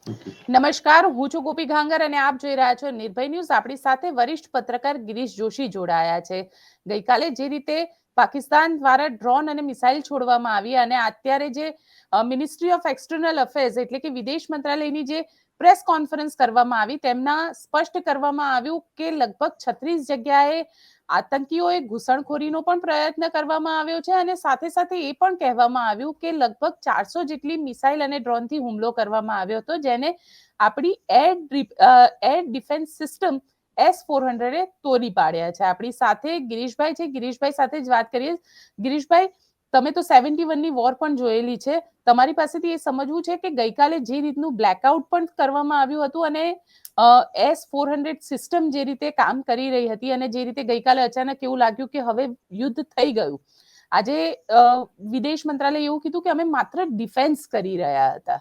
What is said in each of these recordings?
નમસ્કાર, હું છું ગોપી ઘાંગર અને આપ જોઈ રહ્યા છો નિર્ભય ન્યૂઝ. આપણી સાથે વરિષ્ઠ પત્રકાર ગિરીશ જોશી જોડાયા છે. ગઈકાલે જે રીતે પાકિસ્તાન દ્વારા ડ્રોન અને મિસાઇલ છોડવામાં આવી અને અત્યારે જે મિનિસ્ટ્રી ઓફ એક્સટર્નલ અફેર્સ એટલે કે વિદેશ મંત્રાલયની જે પ્રેસ કોન્ફરન્સ કરવામાં આવી તેમના સ્પષ્ટ કરવામાં આવ્યું કે લગભગ 36 જગ્યાએ આતંકીઓએ ઘૂસણખોરીનો પણ પ્રયત્ન કરવામાં આવ્યો છે અને સાથે સાથે એ પણ કહેવામાં આવ્યું કે લગભગ 400 જેટલી મિસાઇલ અને ડ્રોનથી હુમલો કરવામાં આવ્યો હતો, જેને આપણી એર ડિફેન્સ સિસ્ટમ S-400 તોડી પાડ્યા છે. આપણી સાથે ગિરીશભાઈ છે. ગિરીશભાઈ સાથે જ વાત કરીએ. ગિરીશભાઈ, તમે તો 71ની વોર પણ જોયેલી છે. તમારી પાસેથી એ સમજવું છે કે ગઈકાલે જે રીતનું બ્લેકઆઉટ પણ કરવામાં આવ્યું હતું અને S-400 સિસ્ટમ જે રીતે કામ કરી રહી હતી અને જે રીતે ગઈકાલે અચાનક એવું લાગ્યું કે હવે યુદ્ધ થઈ ગયું. આજે વિદેશ મંત્રાલય એવું કીધું કે અમે માત્ર ડિફેન્સ કરી રહ્યા હતા.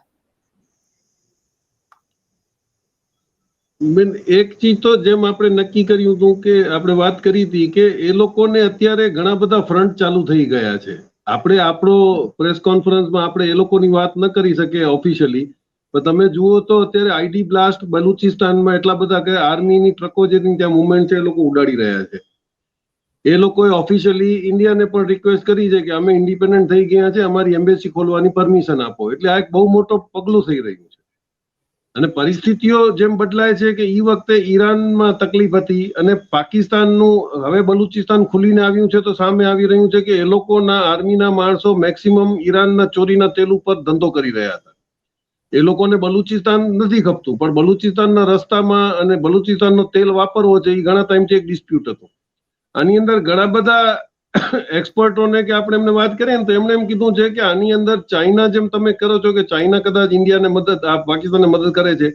બેન, એક ચીજ તો જેમ આપણે નક્કી કર્યું હતું કે આપણે વાત કરી હતી કે એ લોકોને અત્યારે ઘણા બધા ફ્રન્ટ ચાલુ થઈ ગયા છે. આપણે આપણો પ્રેસ કોન્ફરન્સમાં આપણે એ લોકોની વાત ન કરી શકીએ ઓફિશિયલી, પણ તમે જુઓ તો અત્યારે આઈડી બ્લાસ્ટ બલુચિસ્તાનમાં એટલા બધા કે આર્મીની ટ્રકો જેની ત્યાં મુવમેન્ટ છે એ લોકો ઉડાડી રહ્યા છે. એ લોકોએ ઓફિશિયલી ઇન્ડિયાને પણ રિક્વેસ્ટ કરી છે કે અમે ઇન્ડિપેન્ડન્ટ થઈ ગયા છે, અમારી એમ્બેસી ખોલવાની પરમિશન આપો. એટલે આ એક બહુ મોટો પગલું થઈ રહ્યું છે. અને પરિસ્થિતિઓ જેમ બદલાય છે કે એ વખતે ઈરાનમાં તકલીફ હતી અને પાકિસ્તાનનું હવે બલુચિસ્તાન ખુલીને આવ્યું છે તો સામે આવી રહ્યું છે કે એ લોકોના આર્મીના માણસો મેક્સિમમ ઈરાનના ચોરીના તેલ ઉપર ધંધો કરી રહ્યા હતા. એ લોકોને બલુચિસ્તાન નથી ખપતું, પણ બલુચિસ્તાનના રસ્તામાં અને બલુચિસ્તાનનો તેલ વાપરવો છે એ ઘણા ટાઈમથી એક ડિસ્પ્યુટ હતો. આની અંદર ઘણા બધા એક્સપર્ટોને કે આપણે એમને વાત કરીએ ને તો એમણે એમ કીધું છે કે આની અંદર ચાઇના, જેમ તમે કરો છો કે ચાઇના કદાચ ઇન્ડિયાને પાકિસ્તાનને મદદ કરે છે,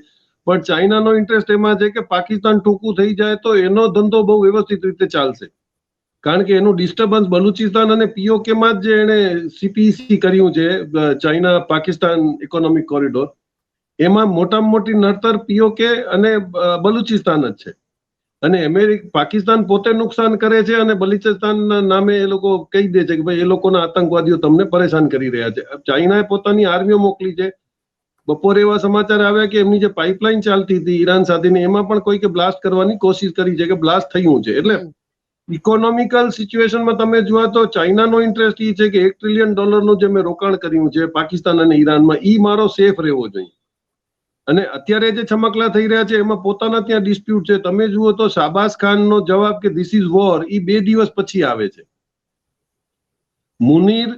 પણ ચાઇનાનો ઇન્ટરેસ્ટ એમાં છે કે પાકિસ્તાન ટૂંકું થઈ જાય તો એનો ધંધો બહુ વ્યવસ્થિત રીતે ચાલશે. કારણ કે એનું ડિસ્ટર્બન્સ બલુચિસ્તાન અને પીઓકેમાં જ જે એને CPEC કર્યું છે, ચાઇના પાકિસ્તાન ઇકોનોમિક કોરિડોર, એમાં મોટામાં મોટી નડતર પીઓકે અને બલુચિસ્તાન જ છે. અને પાકિસ્તાન પોતે નુકસાન કરે છે અને બલુચિસ્તાનના નામે એ લોકો કહી દે છે કે ભાઈ એ લોકોના આતંકવાદીઓ તમને પરેશાન કરી રહ્યા છે. ચાઇનાએ પોતાની આર્મીઓ મોકલી છે. બપોરે એવા સમાચાર આવ્યા કે એમની જે પાઇપલાઇન ચાલતી હતી ઈરાન સાથેની, એમાં પણ કોઈકે બ્લાસ્ટ કરવાની કોશિશ કરી છે કે બ્લાસ્ટ થયું છે. એટલે ઇકોનોમિકલ સિચ્યુએશનમાં તમે જુઓ તો ચાઇનાનો ઇન્ટરેસ્ટ એ છે કે $1 ટ્રિલિયન જે મેં રોકાણ કર્યું છે પાકિસ્તાન અને ઈરાનમાં, એ મારો સેફ રહેવો જોઈએ. અને અત્યારે જે છમકલા થઈ રહ્યા છે એમાં પોતાના ત્યાં ડિસ્પ્યુટ છે. તમે જુઓ તો શાબાઝ ખાનનો જવાબ કે ધીસ ઇઝ વોર એ 2 દિવસ પછી આવે છે. મુનીર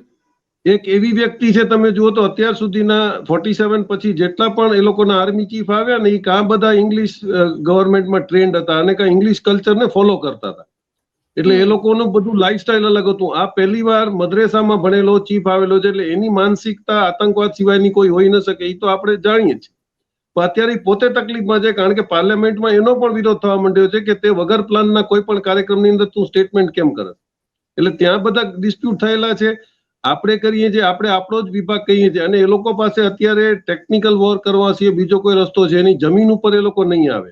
એક એવી વ્યક્તિ છે, તમે જુઓ તો અત્યાર સુધીના 47 પછી જેટલા પણ એ લોકોના આર્મી ચીફ આવ્યા ને, એ કાં બધા ઇંગ્લિશ ગવર્મેન્ટમાં ટ્રેન્ડ હતા અને કાં ઇંગ્લિશ કલ્ચરને ફોલો કરતા હતા. એટલે એ લોકોનું બધું લાઈફસ્ટાઈલ અલગ હતું. આ પહેલી વાર મદ્રેસામાં ભણેલો ચીફ આવેલો છે, એટલે એની માનસિકતા આતંકવાદ સિવાયની કોઈ હોઈ ન શકે, એ તો આપણે જાણીએ છીએ. અત્યારે પોતે તકલીફમાં છે કારણ કે પાર્લામેન્ટમાં એનો પણ વિરોધ થવા માંડ્યો છે કે તે વગર પ્લાનના કોઈ પણ કાર્યક્રમની અંદર તું સ્ટેટમેન્ટ કેમ કરે. એટલે ત્યાં બધા ડિસ્પ્યુટ થયેલા છે. આપણે કરીએ છીએ, આપણે આપણો જ વિભાગ કહીએ છીએ, અને એ લોકો પાસે અત્યારે ટેકનિકલ વોર કરવા સિવાય બીજો કોઈ રસ્તો છે એની જમીન ઉપર એ લોકો નહીં આવે.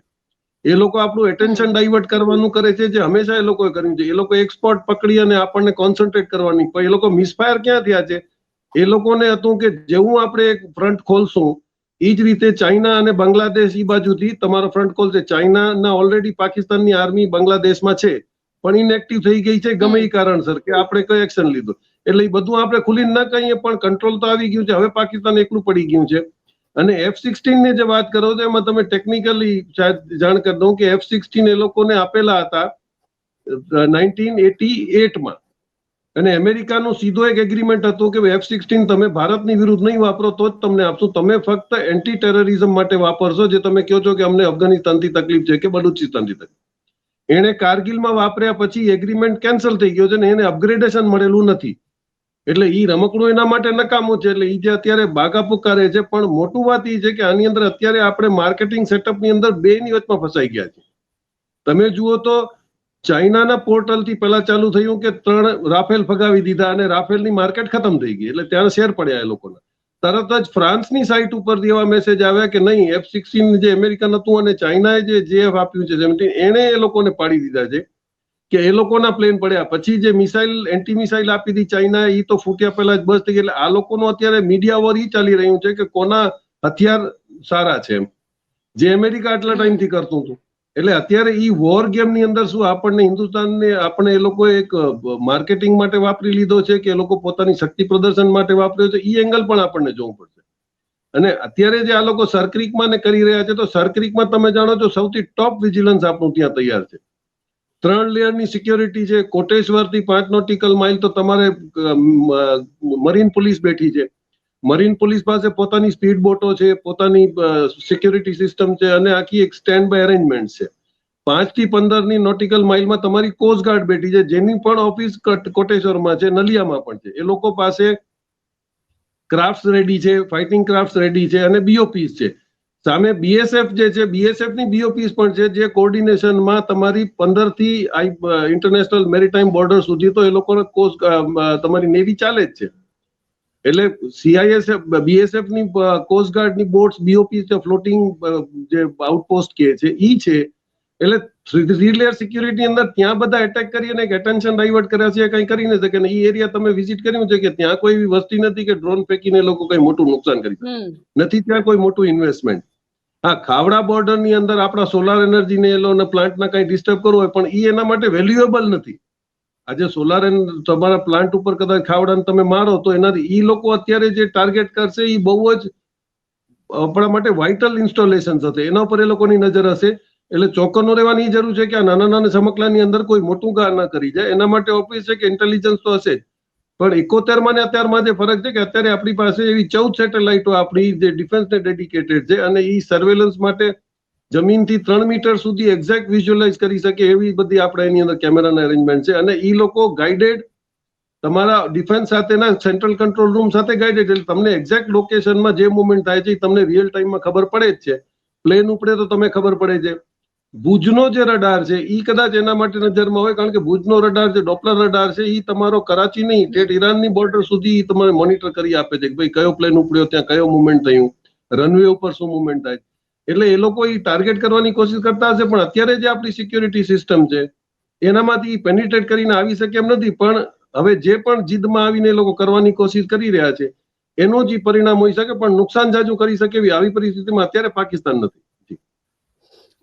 એ લોકો આપણું એટેન્શન ડાયવર્ટ કરવાનું કરે છે, જે હંમેશા એ લોકોએ કર્યું છે. એ લોકો એક્સપોર્ટ પકડી અને આપણને કોન્સન્ટ્રેટ કરવાની, પણ એ લોકો મિસફાયર ક્યાં થયા છે? એ લોકોને હતું કે જેવું આપણે એક ફ્રન્ટ ખોલશું એ જ રીતે ચાઇના અને બાંગ્લાદેશ એ બાજુથી તમારો ફ્રન્ટ ખોલશે. ચાઇનાના ઓલરેડી પાકિસ્તાનની આર્મી બાંગ્લાદેશમાં છે, પણ ઇનએક્ટિવ થઈ ગઈ છે ગમે એ કારણસર કે આપણે કઈ એક્શન લીધું. એટલે એ બધું આપણે ખુલીને ન કહીએ, પણ કંટ્રોલ તો આવી ગયું છે. હવે પાકિસ્તાન એકલું પડી ગયું છે. અને F-16 ની જે વાત કરો તો એમાં તમે ટેકનિકલી જાણ કરી દઉં કે F-16 એ લોકોને આપેલા હતા 1988માં, અને અમેરિકાનું સીધો એક એગ્રીમેન્ટ હતું કે F-16 તમે ભારતની વિરુદ્ધ નહીં વાપરો તો જ તમને આપશું, તમે ફક્ત એન્ટી ટેરરિઝમ માટે વાપરશો, જે તમે કહો છો કે અમને અફઘાનિસ્તાનથી તકલીફ છે કે બલુચિસ્તાનથી તકલીફ. એને કારગિલમાં વાપર્યા પછી એગ્રીમેન્ટ કેન્સલ થઈ ગયો છે ને એને અપગ્રેડેશન મળેલું નથી. એટલે ઈ રમકડું એના માટે નકામું છે. એટલે ઈ જે અત્યારે બાગા પુકારે છે, પણ મોટું વાત એ છે કે આની અંદર અત્યારે આપણે માર્કેટિંગ સેટઅપની અંદર બેની વચમાં ફસાઈ ગયા છે. તમે જુઓ તો ચાઇનાના પોર્ટલથી પહેલા ચાલુ થયું કે 3 રાફેલ ફગાવી દીધા અને રાફેલની માર્કેટ ખતમ થઈ ગઈ, એટલે ત્યાં શેર પડ્યા એ લોકોના. તરત જ ફ્રાન્સની સાઇટ ઉપરથી એવા મેસેજ આવ્યા કે નહીં, F-16 જે અમેરિકન હતું અને ચાઇનાએ જે JF આપ્યું છે 17, એને એ લોકોને પાડી દીધા છે કે એ લોકોના પ્લેન પડ્યા. પછી જે મિસાઇલ એન્ટી મિસાઇલ આપી હતી ચાઇનાએ, એ તો ફૂટ્યા પહેલા જ બસ થઈ ગઈ. એટલે આ લોકોનું અત્યારે મીડિયા વોર ઈ ચાલી રહ્યું છે કે કોના હથિયાર સારા છે એમ, જે અમેરિકા આટલા ટાઈમથી કરતું હતું. એટલે અત્યારે ઈ વોર ગેમ ની અંદર શું આપણને હિન્દુસ્તાનને આપણે એ લોકો એક માર્કેટિંગ માટે વાપરી લીધો છે કે એ લોકો પોતાની શક્તિ પ્રદર્શન માટે વાપર્યો છે, ઈ એંગલ પણ આપણને જોવું પડશે. અને અત્યારે જે આ લોકો સરક્રિકમાં ને કરી રહ્યા છે, તો સરક્રિકમાં તમે જાણો છો સૌથી ટોપ વિજિલન્સ આપણું ત્યાં તૈયાર છે. 3 લેયરની સિક્યોરિટી છે. કોટેશ્વર થી 5 નોટિકલ માઇલ તો તમારે મરીન પોલીસ બેઠી છે. મરીન પોલીસ પાસે પોતાની સ્પીડ બોટો છે, પોતાની સિક્યોરિટી સિસ્ટમ છે અને આખી એક સ્ટેન્ડ બાય અરેન્જમેન્ટ છે. 5 થી 15 ની નોટિકલ માઇલમાં તમારી કોસ્ટગાર્ડ બેઠી છે, જેની પણ ઓફિસ કોટેશ્વરમાં છે, નલિયામાં પણ છે. એ લોકો પાસે ક્રાફ્ટ રેડી છે, ફાઇટિંગ ક્રાફ્ટ રેડી છે અને બીઓપીસ છે. સામે બીએસએફ જે છે, બીએસએફ ની બીઓપીસ પણ છે, જે કોર્ડિનેશનમાં તમારી 15 થી ઇન્ટરનેશનલ મેરીટાઈમ બોર્ડર સુધી તો એ લોકોને તમારી નેવી ચાલે જ છે. એટલે સીઆઈએસએફ બીએસએફ ની કોસ્ટગાર્ડ ની બોટ્સ બીઓપી ફ્લોટિંગ જે આઉટપોસ્ટ કે છે ઈ છે. એટલે 3 લેયર સિક્યુરિટી અંદર ત્યાં બધા એટેક કરી અને એટેન્શન ડાયવર્ટ કર્યા છે, કઈ કરી ન શકે. ઈ એરિયા તમે વિઝિટ કર્યું છે કે ત્યાં કોઈ એવી વસ્તી નથી કે ડ્રોન ફેંકીને લોકો કઈ મોટું નુકસાન કરી શકે, નથી ત્યાં કોઈ મોટું ઇન્વેસ્ટમેન્ટ. હા, ખાવડા બોર્ડર ની અંદર આપણા સોલાર એનર્જી ને એનો પ્લાન્ટના કઈ ડિસ્ટર્બ કરવું હોય, પણ ઈ એના માટે વેલ્યુએબલ નથી. આજે સોલાર તમારા પ્લાન્ટ ઉપર કદાચ ખાવડાને તમે મારો તો એનાથી ઈ લોકો અત્યારે જે ટાર્ગેટ કરશે એ બહુ જ આપણા માટે વાઇટલ ઇન્સ્ટોલેશન હશે, એના ઉપર એ લોકોની નજર હશે. એટલે ચોક્કસનો રહેવાની જરૂર છે કે આ નાના નાના સમકલાની અંદર કોઈ મોટું ગા ના કરી જાય. એના માટે ઓફિસ છે કે ઇન્ટેલિજન્સ તો હશે જ, પણ 71 ને અત્યારમાં જે ફરક છે કે અત્યારે આપણી પાસે એવી 14 સેટેલાઇટો આપણી જે ડિફેન્સને ડેડિકેટેડ છે અને ઈ સર્વેલન્સ માટે જમીનથી 3 મીટર સુધી એક્ઝેક્ટ વિઝ્યુઅલાઇઝ કરી શકે એવી બધી આપણે એની અંદર કેમેરાના અરેન્જમેન્ટ છે. અને ઈ લોકો ગાઈડેડ તમારા ડિફેન્સ સાથેના સેન્ટ્રલ કંટ્રોલ રૂમ સાથે ગાઈડેડ, એટલે તમને એક્ઝેક્ટ લોકેશનમાં જે મુવમેન્ટ થાય છે તમને રિયલ ટાઈમમાં ખબર પડે જ છે. પ્લેન ઉપડે તો તમે ખબર પડે છે. ભુજનો જે રડાર છે ઈ કદાચ એના માટે નજરમાં હોય, કારણ કે ભુજનો રડાર જે ડોપલર રડાર છે ઈ તમારો કરાચી નહીં, ઠેઠ ઈરાનની બોર્ડર સુધી તમારે મોનિટર કરી આપે છે કે ભાઈ કયો પ્લેન ઉપડ્યો, ત્યાં કયો મુવમેન્ટ થયું, રનવે ઉપર શું મુવમેન્ટ થાય. એટલે એ લોકો ઈ ટાર્ગેટ કરવાની કોશિશ કરતા હશે, પણ અત્યારે જે આપણી સિક્યોરિટી સિસ્ટમ છે એનામાંથી પેનિટ્રેટ કરીને આવી શકે એમ નથી. પણ હવે જે પણ જીદમાં આવીને એ લોકો કરવાની કોશિશ કરી રહ્યા છે એનું જ પરિણામ હોઈ શકે, પણ નુકસાન જાજુ કરી શકે એવી આવી પરિસ્થિતિમાં અત્યારે પાકિસ્તાન નથી.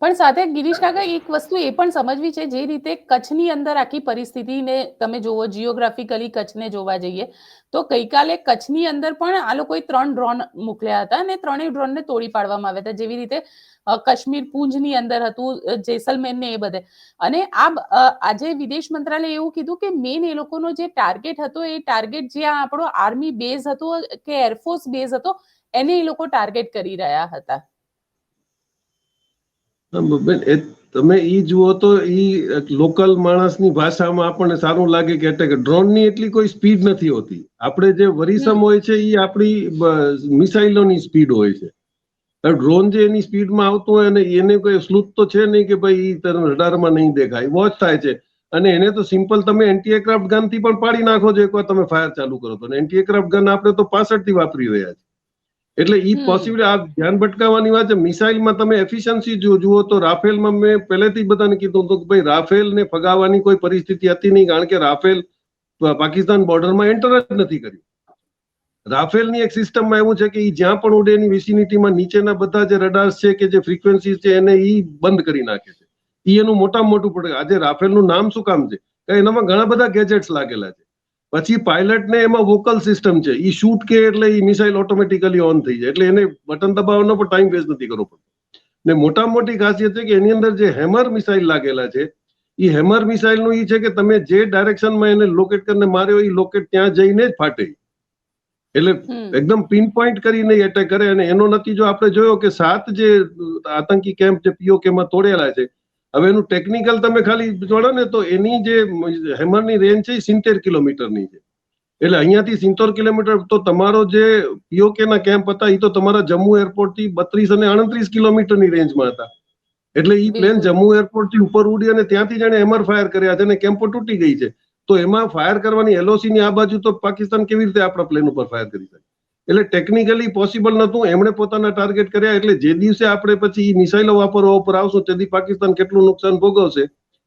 પણ સાથે ગિરીશ કાકા એક વસ્તુ એ પણ સમજવી છે, જે રીતે કચ્છની અંદર આખી પરિસ્થિતિને તમે જોવો, જીઓગ્રાફિકલી કચ્છને જોવા જઈએ તો ગઈકાલે કચ્છની અંદર પણ આ લોકોએ 3 ડ્રોન મોકલ્યા હતા અને 3 ડ્રોનને તોડી પાડવામાં આવ્યા હતા, જેવી રીતે કાશ્મીર પૂંજની અંદર હતું, જેસલમેર ને એ બધે. અને આજે વિદેશ મંત્રાલય એવું કીધું કે મેન એ લોકોનો જે ટાર્ગેટ હતો એ ટાર્ગેટ જ્યાં આપણો આર્મી બેઝ હતો કે એરફોર્સ બેઝ હતો એને એ લોકો ટાર્ગેટ કરી રહ્યા હતા. તમે ઈ જુઓ તો ઈ લોકલ માણસની ભાષામાં આપણને સારું લાગે કે ડ્રોનની એટલી કોઈ સ્પીડ નથી હોતી. આપણે જે વરીસમ હોય છે ઈ આપણી મિસાઇલોની સ્પીડ હોય છે. ડ્રોન જે એની સ્પીડમાં આવતું હોય અને એને કોઈ સ્લુત તો છે નહીં કે ભાઈ રડારમાં નહીં દેખાય, વોચ થાય છે. અને એને તો સિમ્પલ તમે એન્ટી એરક્રાફ્ટ ગન થી પણ પાડી નાખો છો એકવાર તમે ફાયર ચાલુ કરો તો. એન્ટી એરક્રાફ્ટ ગન આપણે તો 65 થી વાપરી રહ્યા છે. એટલે ઈ પોસિબલ આ ધ્યાન ભટકાવવાની વાત છે. મિસાઇલમાં તમે એફિશિયન્સી જુઓ તો રાફેલમાં મેં પહેલેથી બધાને કીધું હતું કે ભાઈ રાફેલને ફગાવવાની કોઈ પરિસ્થિતિ હતી નહીં, કારણ કે રાફેલ પાકિસ્તાન બોર્ડરમાં એન્ટર જ નથી કર્યું. રાફેલની એક સિસ્ટમમાં એવું છે કે ઈ જ્યાં પણ ઉડે એની વિસિનિટીમાં નીચેના બધા જે રડાર્સ છે કે જે ફ્રીક્વન્સી છે એને ઈ બંધ કરી નાખે છે. ઈ એનું મોટામાં મોટું પડે. આજે રાફેલનું નામ શું કામ છે? એનામાં ઘણા બધા ગેજેટ્સ લાગેલા છે. પછી પાયલટને એમાં વોકલ સિસ્ટમ છે, ઈ શૂટ કે એટલે ઈ મિસાઇલ ઓટોમેટિકલી ઓન થઈ જાય, એટલે એને બટન દબાવવાનો પણ ટાઈમ વેસ્ટ નથી કરવો પડતો. ને મોટામાં મોટી ખાસિયત છે કે એની અંદર જે હેમર મિસાઇલ લાગેલા છે, ઈ હેમર મિસાઇલનું ઈ છે કે તમે જે ડાયરેક્શનમાં એને લોકેટ કરીને માર્યો ઈ લોકેટ ત્યાં જઈને જ ફાટે. એટલે એકદમ પિન પોઈન્ટ કરીને એટેક કરે. અને એનો નતીજો આપણે જોયો કે 7 જે આતંકી કેમ્પ જે પીઓકેમાં તોડેલા છે, હવે એનું ટેકનિકલ તમે ખાલી જોડો ને તો એની જે હેમરની રેન્જ છે 70 કિલોમીટરની છે. એટલે અહીંયાથી 70 કિલોમીટર તો તમારો જે પીઓકે ના કેમ્પ હતા એ તો તમારા જમ્મુ એરપોર્ટ થી 32 અને 38 કિલોમીટરની રેન્જમાં હતા. એટલે ઈ પ્લેન જમ્મુ એરપોર્ટ થી ઉપર ઉડી અને ત્યાંથી જાણે હેમર ફાયર કર્યા છે અને કેમ્પો તૂટી ગઈ છે. તો એમાં ફાયર કરવાની એલઓસી ની આ બાજુ તો પાકિસ્તાન કેવી રીતે આપણા પ્લેન ઉપર ફાયર કરી શકે? એટલે ટેકનિકલી પોસિબલ નતું. એમણે પોતાના ટાર્ગેટ કર્યા. એટલે જે દિવસે આપણે પછી મિસાઇલો વાપરવા ઉપર આવશું તેથી પાકિસ્તાન કેટલું નુકસાન ભોગવશે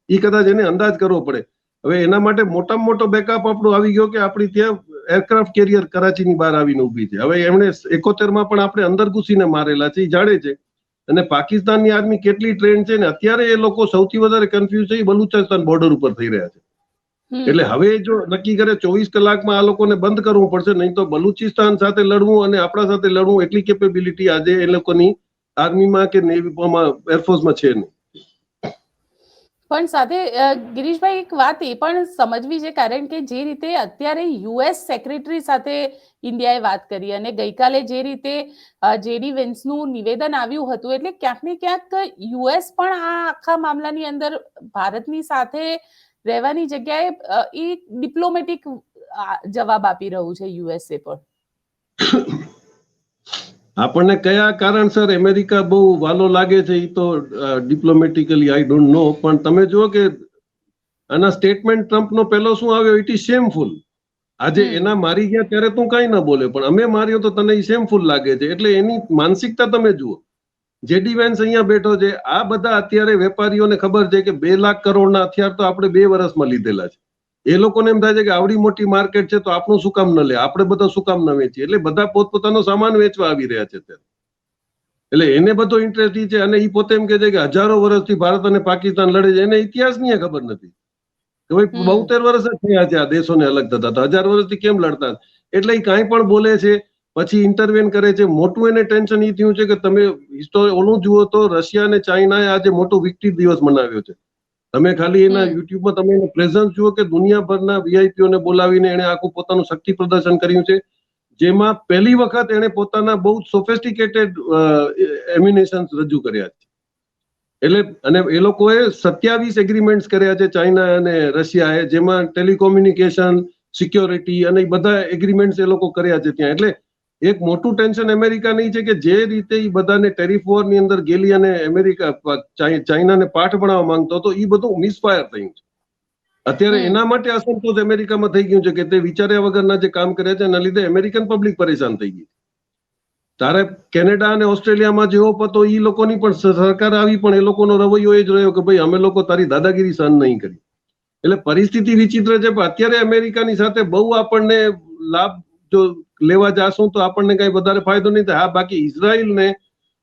એ કદાચ એને અંદાજ કરવો પડે. હવે એના માટે મોટામાં મોટો બેકઅપ આપણો આવી ગયો કે આપણી ત્યાં એરક્રાફ્ટ કેરિયર કરાચીની બહાર આવીને ઊભી છે. હવે એમણે 71માં પણ આપણે અંદર ઘૂસીને મારેલા છે, એ જાણે છે. અને પાકિસ્તાનની આર્મી કેટલી ટ્રેન છે ને અત્યારે એ લોકો સૌથી વધારે કન્ફ્યુઝ છે બલુચિસ્તાન બોર્ડર ઉપર થઈ રહ્યા છે. એટલે હવે જો નક્કી કરે 24 કલાકમાં આ લોકોને બંધ કરવું પડશે, નહીં તો બલુચિસ્તાન સાથે લડવું અને આપણા સાથે લડવું એટલી કેપેબિલિટી આજે એ લોકોની આર્મીમાં કે નેવીમાં એરફોર્સમાં છે નહીં. પણ સાથે ગિરીશભાઈ એક વાત એ પણ સમજવી છે, કારણ કે જે રીતે અત્યારે યુએસ સેક્રેટરી સાથે ઇન્ડિયાએ વાત કરી અને ગઈકાલે જે રીતે જેડી વેન્સનું નિવેદન આવ્યું હતું, એટલે ક્યાંક ને ક્યાંક યુએસ પણ આ આખા મામલાની અંદર ભારતની સાથે રહેવાની જગ્યાએ એ ડિપ્લોમેટિક જવાબ આપી રહ્યું છે યુએસએ પણ. આપણને કયા કારણસર અમેરિકા બહુ વાલો લાગે છે એ તો ડિપ્લોમેટિકલી આઈ ડોન્ટ નો, પણ તમે જુઓ કે આના સ્ટેટમેન્ટ ટ્રમ્પનો પહેલો શું આવ્યો, ઇટ ઇઝ શેમફુલ. આજે એના મારી ગયા ત્યારે તું કઈ ના બોલે, પણ અમે માર્યો તો તને શેમફુલ લાગે છે. એટલે એની માનસિકતા તમે જુઓ. જેડી વેન્સ અહીંયા બેઠો છે, આ બધા અત્યારે વેપારીઓને ખબર છે કે 2 લાખ કરોડના હથિયાર તો આપણે 2 વર્ષમાં લીધેલા છે. એ લોકોને એમ થાય છે કે આવડી મોટી માર્કેટ છે તો આપણું શું કામ ન લે, આપણે બધા શું કામ ન વેચીએ. એટલે બધા પોતપોતાનો સામાન વેચવા આવી રહ્યા છે ત્યારે. એટલે એને બધો ઇન્ટરેસ્ટ છે અને એ પોતે એમ કે છે કે હજારો વર્ષથી ભારત અને પાકિસ્તાન લડે છે, એને ઇતિહાસની ખબર નથી કે ભાઈ 72 વર્ષ જ થયા છે આ દેશોને અલગ થતા, તો 1000 વર્ષથી કેમ લડતા. એટલે એ કાંઈ પણ બોલે છે, પછી ઇન્ટરવેન કરે છે. મોટું એને ટેન્શન એ થયું છે કે તમે ઓલું જુઓ તો રશિયા અને ચાઇનાએ આજે મોટો વિક્ટરી દિવસ મનાવ્યો છે. તમે ખાલી એના યુટ્યુબમાં તમે એનું પ્રેઝન્સ જુઓ કે દુનિયાભરના વીઆઈપીઓને બોલાવીને એને આખું પોતાનું શક્તિ પ્રદર્શન કર્યું છે, જેમાં પહેલી વખત એને પોતાના બહુ સોફિસ્ટિકેટેડ એમ્યુનેશન્સ રજૂ કર્યા છે. એટલે અને એ લોકોએ 27 એગ્રીમેન્ટ્સ કર્યા છે ચાઇના અને રશિયાએ, જેમાં ટેલિકોમ્યુનિકેશન, સિક્યોરિટી અને એ બધા એગ્રીમેન્ટ્સ એ લોકો કર્યા છે ત્યાં. એટલે એક મોટું ટેન્શન અમેરિકાની છે કે જે રીતે એ બધાને ટેરિફ વોરની અંદર ગેલી અને અમેરિકા ચાઇનાને પાઠ ભણાવવા માંગતો હતો, એ બધું મિસફાયર થયું છે. અત્યારે એના માટે અસંતોષ અમેરિકામાં થઈ ગયું છે કે તે વિચાર્યા વગરના જે કામ કરે છે એના લીધે અમેરિકન પબ્લિક પરેશાન થઈ ગઈ. તારે કેનેડા અને ઓસ્ટ્રેલિયામાં જેવો પતો એ લોકોની પણ સરકાર આવી, પણ એ લોકોનો રવૈયો એ જ રહ્યો કે ભાઈ અમે લોકો તારી દાદાગીરી સહન નહીં કરી. એટલે પરિસ્થિતિ વિચિત્ર છે. પણ અત્યારે અમેરિકાની સાથે બહુ આપણને લાભ જો લેવા જાશું તો આપણને કઈ વધારે ફાયદો નહીં થાય. હા, બાકી ઇઝરાયલને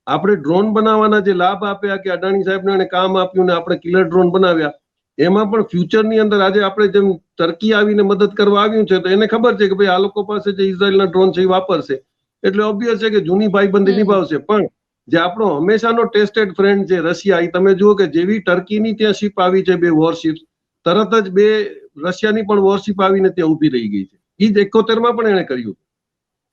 આપણે ડ્રોન બનાવવાના જે લાભ આપ્યા કે અદાણી સાહેબને કામ આપ્યું ને આપણે કિલર ડ્રોન બનાવ્યા, એમાં પણ ફ્યુચરની અંદર આજે આપણે જેમ ટર્કી આવીને મદદ કરવા આવ્યું છે તો એને ખબર છે કે ભાઈ આ લોકો પાસે જે ઇઝરાયલના ડ્રોન છે એ વાપરશે, એટલે ઓબ્વિયસ છે કે જૂની ભાઈબંધી નિભાવશે. પણ જે આપણો હંમેશાનો ટેસ્ટેડ ફ્રેન્ડ છે રશિયા, એ તમે જુઓ કે જેવી ટર્કીની ત્યાં શિપ આવી છે 2 વોરશિપ્સ, તરત જ 2 રશિયાની પણ વોરશિપ આવીને ત્યાં ઊભી રહી ગઈ છે. એ જ 71માં પણ એને કર્યું.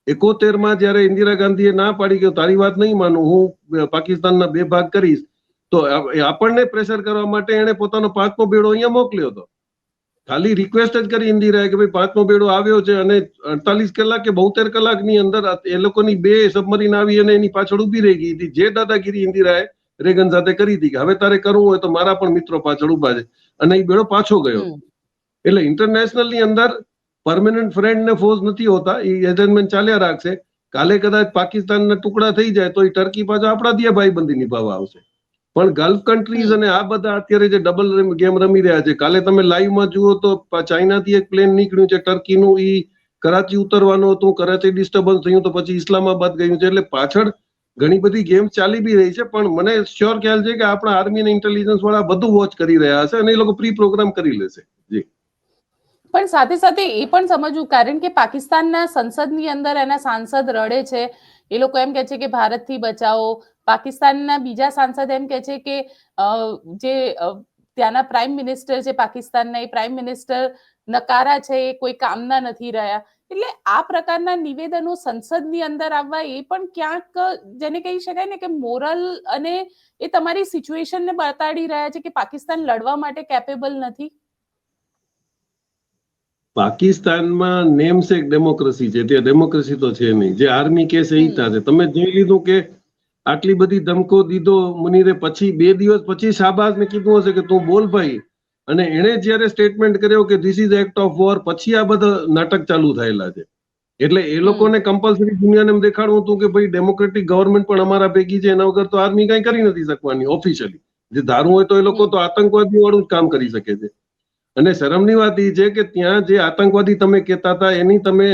71માં જયારે ઇન્દિરા ગાંધીએ ના પાડી કે તારી વાત નહીં માનું, હું પાકિસ્તાનના 2 ભાગ કરીશ, તો આપણને પ્રેશર કરવા માટે એને પોતાનો 5મો બેડો અહીંયા મોકલ્યો હતો. ખાલી રિક્વેસ્ટ જ કરી ઇન્દિરાએ કે ભાઈ 5મો બેડો આવ્યો છે, અને 48 કલાક કે 72 કલાકની અંદર એ લોકોની 2 સબમરીન આવી અને એની પાછળ ઊભી રહી ગઈ હતી. જે દાદાગીરી ઇન્દિરાએ રેગન સાથે કરી હતી કે હવે તારે કરવું હોય તો મારા પણ મિત્રો પાછળ ઊભા છે, અને એ બેડો પાછો ગયો. એટલે ઇન્ટરનેશનલની અંદર પરમેનન્ટ ફ્રેન્ડ ને ફોઝ નથી હોતા, એ એજન્ટમેન્ટ ચાલ્યા રાખશે. કાલે કદાચ પાકિસ્તાનના ટુકડા થઈ જાય તો એ ટર્કી પાછો આપણા ત્યાં ભાઈબંધી નિભાવવા આવશે. પણ ગલ્ફ કન્ટ્રીઝ અને આ બધા અત્યારે જે ડબલ ગેમ રમી રહ્યા છે, કાલે તમે લાઈવમાં જુઓ તો ચાઇનાથી એક પ્લેન નીકળ્યું છે ટર્કીનું, એ કરાચી ઉતરવાનું હતું, કરાચી ડિસ્ટર્બન્સ થયું તો પછી ઇસ્લામાબાદ ગયું છે. એટલે પાછળ ઘણી બધી ગેમ ચાલી બી રહી છે. પણ મને શ્યોર ખ્યાલ છે કે આપણા આર્મી અને ઇન્ટેલિજન્સ વાળા બધું વોચ કરી રહ્યા હશે અને એ લોકો પ્રી પ્રોગ્રામ કરી લેશે. જી. પણ સાથે સાથે એ પણ સમજવું, કારણ કે પાકિસ્તાનના સંસદની અંદર એના સાંસદ રડે છે, એ લોકો એમ કે છે કે ભારતથી બચાવો. પાકિસ્તાનના બીજા સાંસદ એમ કે છે કે જે ત્યાંના પ્રાઇમ મિનિસ્ટર છે પાકિસ્તાનના, એ પ્રાઇમ મિનિસ્ટર નકારા છે, એ કોઈ કામના નથી રહ્યા. એટલે આ પ્રકારના નિવેદનો સંસદની અંદર આવવા એ પણ ક્યાંક જેને કહી શકાય ને કે મોરલ અને એ તમારી સિચ્યુએશનને બતાડી રહ્યા છે કે પાકિસ્તાન લડવા માટે કેપેબલ નથી. પાકિસ્તાનમાં નેમસેક ડેમોક્રેસી છે, ત્યાં ડેમોક્રેસી તો છે નહીં. જે આર્મી કેસ એ થશે. તમે જોઈ લીધું કે આટલી બધી ધમકો દીધો મુનીરે, પછી 2 દિવસ પછી શાહબાઝને કીધું હશે કે તું બોલ ભાઈ, અને એણે જયારે સ્ટેટમેન્ટ કર્યો કે this is act of war, પછી આ બધા નાટક ચાલુ થયેલા છે. એટલે એ લોકોને કમ્પલસરી દુનિયાને એમ દેખાડવું હતું કે ભાઈ ડેમોક્રેટિક ગવર્મેન્ટ પણ અમારા ભેગી છે, એના વગર તો આર્મી કઈ કરી નથી શકવાની ઓફિશિયલી. જે ધારવું હોય તો એ લોકો તો આતંકવાદી વાળું જ કામ કરી શકે છે. અને શરમની વાત એ છે કે ત્યાં જે આતંકવાદી તમે કહેતા હતા એની તમે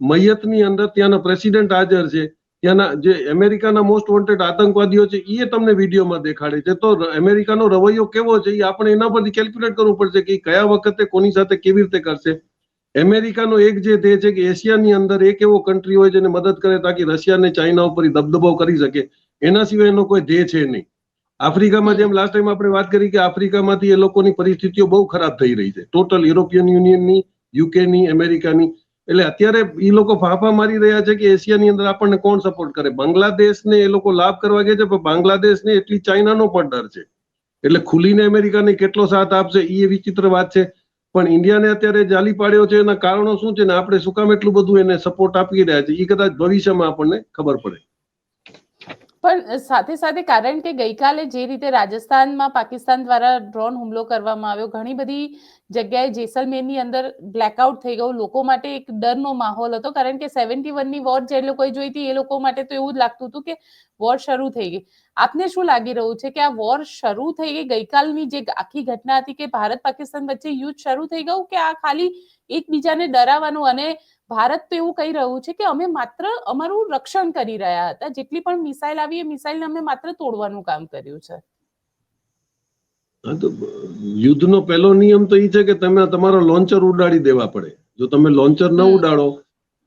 મૈયતની અંદર ત્યાંનો પ્રેસિડેન્ટ હાજર છે, ત્યાંના જે અમેરિકાના મોસ્ટ વોન્ટેડ આતંકવાદીઓ છે એ તમને વિડીયોમાં દેખાડે છે. તો અમેરિકાનો રવૈયો કેવો છે એ આપણે એના પરથી કેલ્ક્યુલેટ કરવું પડશે કે કયા વખતે કોની સાથે કેવી રીતે કરશે. અમેરિકાનો એક જે ધ્યેય છે કે એશિયાની અંદર એક એવો કન્ટ્રી હોય જેને મદદ કરે તાકી રશિયા અને ચાઇના ઉપર દબદબો કરી શકે, એના સિવાય એનો કોઈ ધ્યેય છે નહીં. આફ્રિકામાં જેમ લાસ્ટ ટાઈમ આપણે વાત કરી કે આફ્રિકામાંથી એ લોકોની પરિસ્થિતિઓ બહુ ખરાબ થઈ રહી છે, ટોટલ યુરોપિયન યુનિયનની, યુકેની, અમેરિકાની. એટલે અત્યારે એ લોકો ફાંફા મારી રહ્યા છે કે એશિયાની અંદર આપણને કોણ સપોર્ટ કરે. બાંગ્લાદેશને એ લોકો લાભ કરવા ગયા છે, પણ બાંગ્લાદેશને એટલી ચાઇનાનો પણ ડર છે. એટલે ખુલીને અમેરિકાને કેટલો સાથ આપશે એ વિચિત્ર વાત છે. પણ ઇન્ડિયાને અત્યારે જાલી પાડ્યો છે, એના કારણો શું છે ને આપણે શું કામ એટલું બધું એને સપોર્ટ આપી રહ્યા છે એ કદાચ ભવિષ્યમાં આપણને ખબર પડે. પણ સાથે સાથે કારણ કે ગઈકાલે જે રીતે રાજસ્થાનમાં પાકિસ્તાન દ્વારા ડ્રોન હુમલો કરવામાં આવ્યો, ઘણી બધી જગ્યાએ જેસલમેરની અંદર બ્લેકઆઉટ થઈ ગયું, લોકો માટે એક ડરનો માહોલ હતો. કારણ કે 71ની વોર જે લોકોએ જોઈ હતી એ લોકો માટે તો એવું જ લાગતું હતું કે વોર શરૂ થઈ ગઈ. આપને શું લાગી રહ્યું છે કે આ વોર શરૂ થઈ ગઈ, ગઈકાલની જે આખી ઘટના હતી કે ભારત પાકિસ્તાન વચ્ચે યુદ્ધ શરૂ થઈ ગયું, કે આ ખાલી એકબીજાને ડરાવવાનું, અને ભારત તો એવું કહી રહ્યું છે કે અમે માત્ર અમારું રક્ષણ કરી રહ્યા હતા, જેટલી પણ મિસાઇલ આવી એ મિસાઇલને અમે માત્ર તોડવાનું કામ કર્યું છે? હા, તો યુદ્ધનો પહેલો નિયમ તો એ છે કે તમે તમારો લોન્ચર ઉડાડી દેવા પડે. જો તમે લોન્ચર ન ઉડાડો,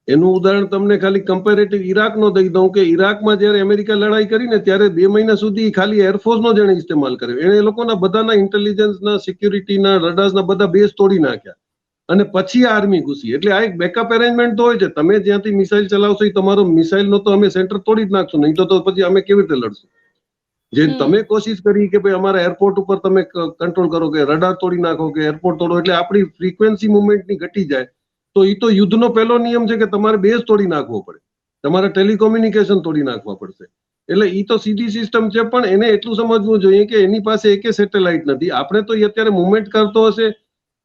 એનું ઉદાહરણ તમને ખાલી કમ્પેરેટિવ ઈરાકનો દઈ દઉં કે ઈરાકમાં જયારે અમેરિકા લડાઈ કરીને ત્યારે 2 મહિના સુધી ખાલી એરફોર્સનો જ એને ઇસ્તેમાલ કર્યો. એને એ લોકોના બધાના ઇન્ટેલિજન્સના, સિક્યુરિટીના, રડાર્સના બધા બેઝ તોડી નાખ્યા અને પછી આર્મી ઘૂસી. એટલે આ એક બેકઅપ અરેન્જમેન્ટ તો હોય છે. તમે જ્યાંથી મિસાઇલ ચલાવશો એ તમારો મિસાઇલનો તો અમે સેન્ટર તોડી જ નાખશું, નહીં તો પછી અમે કેવી રીતે લડશું? જે તમે કોશિશ કરી કે ભાઈ અમારા એરપોર્ટ ઉપર તમે કંટ્રોલ કરો, કે રડાર તોડી નાખો, કે એરપોર્ટ તોડો, એટલે આપણી ફ્રીક્વન્સી મુવમેન્ટની ઘટી જાય. તો એ તો યુદ્ધનો પહેલો નિયમ છે કે તમારે બેઝ તોડી નાખવો પડે, તમારે ટેલિકોમ્યુનિકેશન તોડી નાખવા પડશે. એટલે એ તો સીધી સિસ્ટમ છે, પણ એને એટલું સમજવું જોઈએ કે એની પાસે એકે સેટેલાઇટ નથી. આપણે તો અત્યારે મુવમેન્ટ કરતો હશે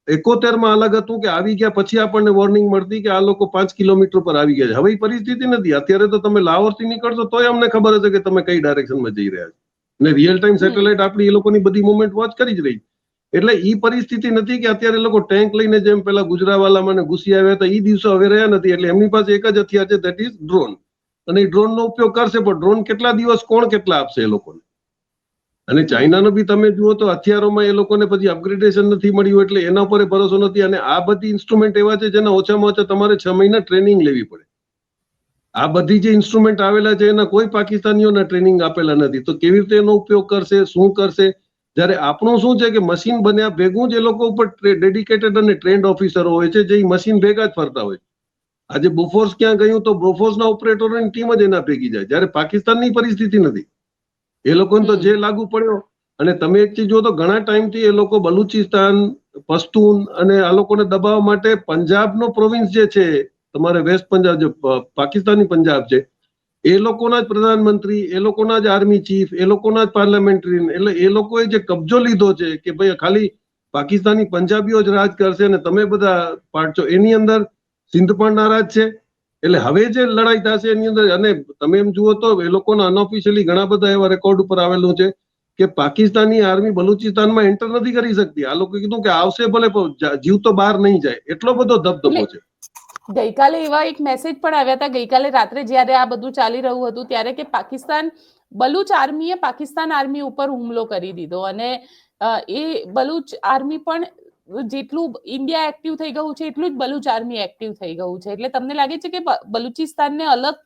71માં અલગ હતું કે આવી ગયા પછી આપણને વોર્નિંગ મળતી કે આ લોકો 5 કિલોમીટર પર આવી ગયા છે. હવે એ પરિસ્થિતિ નથી. અત્યારે તો તમે લાહોરથી નીકળશો તોય અમને ખબર હશે કે તમે કઈ ડાયરેક્શનમાં જઈ રહ્યા છો, અને રિયલ ટાઈમ સેટેલાઇટ આપણી એ લોકોની બધી મુવમેન્ટ વોચ કરી જ રહી. એટલે ઈ પરિસ્થિતિ નથી કે અત્યારે લોકો ટેન્ક લઈને જેમ પેલા ગુજરાવાલામાં ઘૂસી આવ્યા હતા એ દિવસો હવે રહ્યા નથી. એટલે એમની પાસે એક જ હથિયાર છે, ધેટ ઇઝ ડ્રોન. અને એ ડ્રોનનો ઉપયોગ કરશે, પણ ડ્રોન કેટલા દિવસ કોણ કેટલા આપશે એ લોકોને? અને ચાઇનાનો બી તમે જુઓ તો હથિયારોમાં એ લોકોને પછી અપગ્રેડેશન નથી મળ્યું, એટલે એના ઉપર ભરોસો નથી. અને આ બધી ઇન્સ્ટ્રુમેન્ટ એવા છે જેના ઓછામાં ઓછા તમારે 6 મહિના ટ્રેનિંગ લેવી પડે. આ બધી જે ઇન્સ્ટ્રુમેન્ટ આવેલા છે એના કોઈ પાકિસ્તાનીઓના ટ્રેનિંગ આપેલા નથી. તો કેવી રીતે એનો ઉપયોગ કરશે, શું કરશે? જ્યારે આપણું શું છે કે મશીન બન્યા ભેગું જ એ લોકો ઉપર ડેડિકેટેડ અને ટ્રેન્ડ ઓફિસરો હોય છે જે મશીન ભેગા જ ફરતા હોય. આજે બોફોર્સ ક્યાં ગયું તો બોફોર્સના ઓપરેટરોની ટીમ જ એના ભેગી જાય. જ્યારે પાકિસ્તાનની પરિસ્થિતિ નથી. એ લોકોને તો જે લાગુ પડ્યો. અને તમે એક ચીજ જો તો ઘણા ટાઈમથી એ લોકો બલુચિસ્તાન, પશ્તુન અને આ લોકોને દબાવવા માટે પંજાબનો પ્રોવિન્સ જે છે, તમારે વેસ્ટ પંજાબ જે પાકિસ્તાની પંજાબ છે, એ લોકોના જ પ્રધાનમંત્રી, એ લોકોના જ આર્મી ચીફ, એ લોકોના જ પાર્લામેન્ટરી, એટલે એ લોકોએ જે કબજો લીધો છે કે ભાઈ ખાલી પાકિસ્તાની પંજાબીઓ જ રાજ કરશે અને તમે બધા પાડશો, એની અંદર સિંધ પણ નારાજ છે. એટલે હવે જે લડાઈ થશે એની અંદર, અને તમે એમ જુઓ તો એ લોકોના અનઓફિશિયલી ઘણા બધા એવા રેકોર્ડ ઉપર આવેલું છે કે પાકિસ્તાની આર્મી બલુચિસ્તાનમાં એન્ટર નથી કરી શકતી. આ લોકો કીધું કે આવશે ભલે જીવ તો બહાર નહીં જાય, એટલો બધો ધબધબો છે. ગઈકાલે એવા એક મેસેજ પણ આવ્યા હતા ગઈકાલે રાત્રે જ્યારે આ બધું ચાલી રહ્યું હતું ત્યારે, કે પાકિસ્તાન બલુચ આર્મીએ પાકિસ્તાન આર્મી ઉપર હુમલો કરી દીધો, અને એ બલુચ આર્મી પણ જેટલું ઇન્ડિયા એક્ટિવ થઈ ગયું છે એટલું જ બલુચ આર્મી એક્ટિવ થઈ ગયું છે. એટલે તમને લાગે છે કે બલુચિસ્તાનને અલગ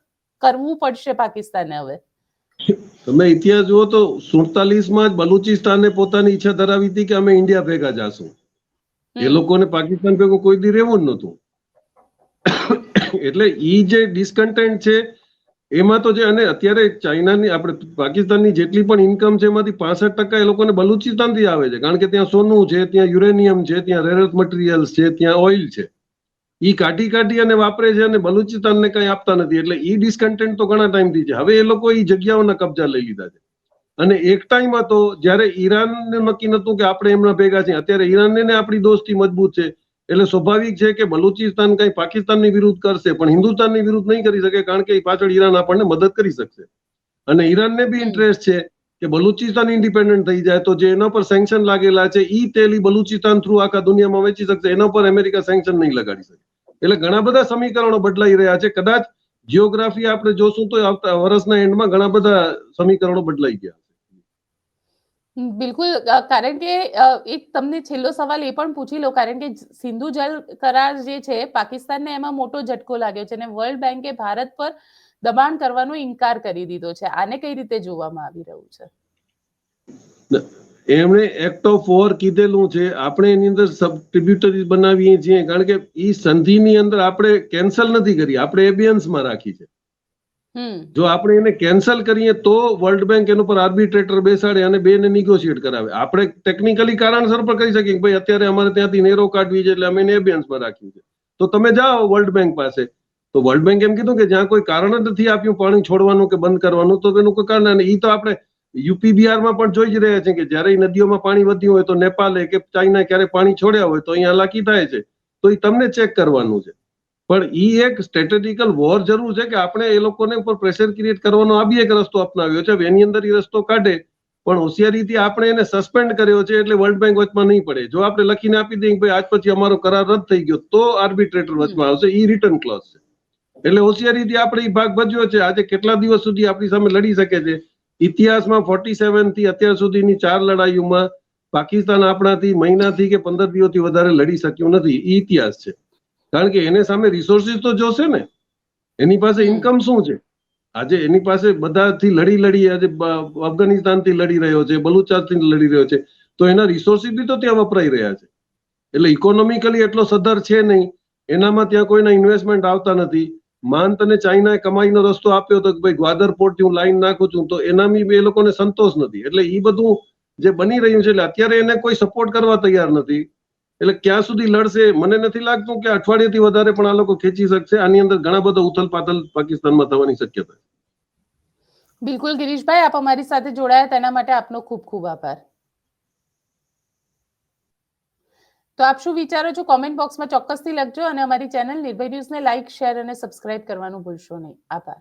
કરવું પડશે પાકિસ્તાને હવે? તમે ઇતિહાસ જુઓ તો 47માં જ બલુચિસ્તાને પોતાની ઈચ્છા ધરાવી હતી કે અમે ઇન્ડિયા ભેગા જાશું. એ લોકોને પાકિસ્તાન ભેગું કોઈ દી રહેવું જ નહોતું. એટલે ઈ જે ડિસ્કન્ટેન્ટ છે એમાં તો જે, અને અત્યારે ચાઇનાની આપણે પાકિસ્તાનની જેટલી પણ ઇન્કમ છે એમાંથી 65% એ લોકોને બલુચિસ્તાનથી આવે છે. કારણ કે ત્યાં સોનું છે, ત્યાં યુરેનિયમ છે, ત્યાં રેર અર્થ મટીરિયલ્સ છે, ત્યાં ઓઇલ છે. ઈ કાઢી અને વાપરે છે અને બલુચિસ્તાનને કઈ આપતા નથી. એટલે ઈ ડિસ્કન્ટેન્ટ તો ઘણા ટાઈમથી છે. હવે એ લોકો ઈ જગ્યાઓના કબજા લઈ લીધા છે. અને એક ટાઈમ હતો જ્યારે ઈરાનને નક્કી નતું કે આપણે એમના ભેગા છીએ. અત્યારે ઈરાનને આપણી દોસ્તી મજબૂત છે, એટલે સ્વાભાવિક છે કે બલુચિસ્તાન કઈ પાકિસ્તાનની વિરુદ્ધ કરશે, પણ હિન્દુસ્તાનની વિરુદ્ધ નહીં કરી શકે, કારણ કે પાછળ ઈરાન આપણને મદદ કરી શકશે. અને ઈરાનને બી ઇન્ટરેસ્ટ છે કે બલુચિસ્તાન ઇન્ડિપેન્ડન્ટ થઈ જાય તો જે એના પર સેન્કશન લાગેલા છે ઈ તેલ બલુચિસ્તાન થ્રુ આખા દુનિયામાં વેચી શકશે, એના પર અમેરિકા સેન્કશન નહીં લગાડી શકે. એટલે ઘણા બધા સમીકરણો બદલાઈ રહ્યા છે. કદાચ જીઓગ્રાફી આપણે જોશું તો આવતા વર્ષના એન્ડમાં ઘણા બધા સમીકરણો બદલાઈ ગયા. બિલકુલ, કારણ કે એક તમને છેલ્લો સવાલ એ પણ પૂછી લો, કારણ કે સિંધુ જળ કરાર જે છે પાકિસ્તાનને એમાં મોટો ઝટકો લાગ્યો છે અને વર્લ્ડ બેંકે ભારત પર દબાણ કરવાનો ઇનકાર કરી દીધો છે. આને કઈ રીતે જોવામાં આવી રહ્યું છે? એમણે એક્ટ ઓફ વોર કીધેલું છે, આપણે એની અંદર સબટ્રિબ્યુટરીઝ બનાવીએ છીએ, કારણ કે ઈ સંધિની અંદર આપણે કેન્સલ નથી કરી, આપણે એબિયન્સમાં રાખી છે. જો આપણે એને કેન્સલ કરીએ તો વર્લ્ડ બેંક એના પર આર્બિટ્રેટર બેસાડે અને બેને નિગોશિએટ કરાવે. આપણે ટેકનિકલી કારણસર પણ કહી શકીએ કે ભાઈ અત્યારે અમારે ત્યાંથી નેરો કાઢવી છે એટલે અમે એને એબિયન્સમાં રાખ્યું છે, તો તમે જાઓ વર્લ્ડ બેંક પાસે. તો વર્લ્ડ બેંક એમ કીધું કે જ્યાં કોઈ કારણ જ નથી આપ્યું પાણી છોડવાનું કે બંધ કરવાનું, તો તેનું કોઈ કારણ નહીં. તો આપણે યુપી બિહારમાં પણ જોઈ જ રહ્યા છે કે જ્યારે નદીઓમાં પાણી વધ્યું હોય તો નેપાલે કે ચાઇના ક્યારે પાણી છોડ્યા હોય તો અહીંયા હાલાકી થાય છે, તો એ તમને ચેક કરવાનું છે. પણ ઈ એક સ્ટ્રેટેજિકલ વોર જરૂર છે કે આપણે એ લોકોને ઉપર પ્રેશર ક્રિએટ કરવાનો આ બી એક રસ્તો અપનાવ્યો છે. એની અંદર એ રસ્તો કાઢે, પણ હોશિયારીથી આપણે એને સસ્પેન્ડ કર્યો છે એટલે વર્લ્ડ બેંક વચમાં નહીં પડે. જો આપણે લખીને આપી દઈએ ભાઈ આજ પછી અમારો કરાર રદ થઈ ગયો, તો આર્બિટ્રેટર વચમાં આવશે. ઈ રિટર્ન ક્લોઝ છે. એટલે હોશિયારીથી આપણે ઈ ભાગ ભજવ્યો છે. આજે કેટલા દિવસ સુધી આપણી સામે લડી શકે છે? ઇતિહાસમાં 47 થી અત્યાર સુધીની 4 લડાઈઓમાં પાકિસ્તાન આપણાથી મહિનાથી કે 15 દિવસથી વધારે લડી શક્યું નથી. ઈ ઇતિહાસ છે. કારણ કે એને સામે રિસોર્સિસ તો જોશે ને, એની પાસે ઇન્કમ શું છે? આજે એની પાસે બધાથી લડી આજે અફઘાનિસ્તાનથી લડી રહ્યો છે, બલુચાસ્તથી લડી રહ્યો છે, તો એના રિસોર્સિસ બી તો ત્યાં વપરાઈ રહ્યા છે. એટલે ઇકોનોમિકલી એટલો સદ્ધર છે નહીં, એનામાં ત્યાં કોઈના ઇન્વેસ્ટમેન્ટ આવતા નથી. માન તને ચાઇનાએ કમાઈનો રસ્તો આપ્યો તો કે ભાઈ ગ્વાદર પોર્ટથી હું લાઈન નાખું છું, તો એનામાં એ લોકોને સંતોષ નથી. એટલે એ બધું જે બની રહ્યું છે, એટલે અત્યારે એને કોઈ સપોર્ટ કરવા તૈયાર નથી. એટલે ક્યાં સુધી લડશે મને નથી લાગતું કે અઠવાડિયાથી વધારે પણ આ લોકો ખેંચી શકશે. આની અંદર ઘણા બધા ઉથલ પાથલ પાકિસ્તાનમાં થવાની શક્યતા. બિલકુલ ગિરીશભાઈ, આપ અમારી સાથે જોડાયા તેના માટે આપનો ખૂબ ખૂબ આભાર. તો આપ શું વિચારો છો કોમેન્ટ બોક્સમાં ચોક્કસથી લખજો અને અમારી ચેનલ નિર્ભય ન્યૂઝને લાઇક, શેર અને સબસ્ક્રાઇબ કરવાનું ભૂલશો નહીં. આભાર.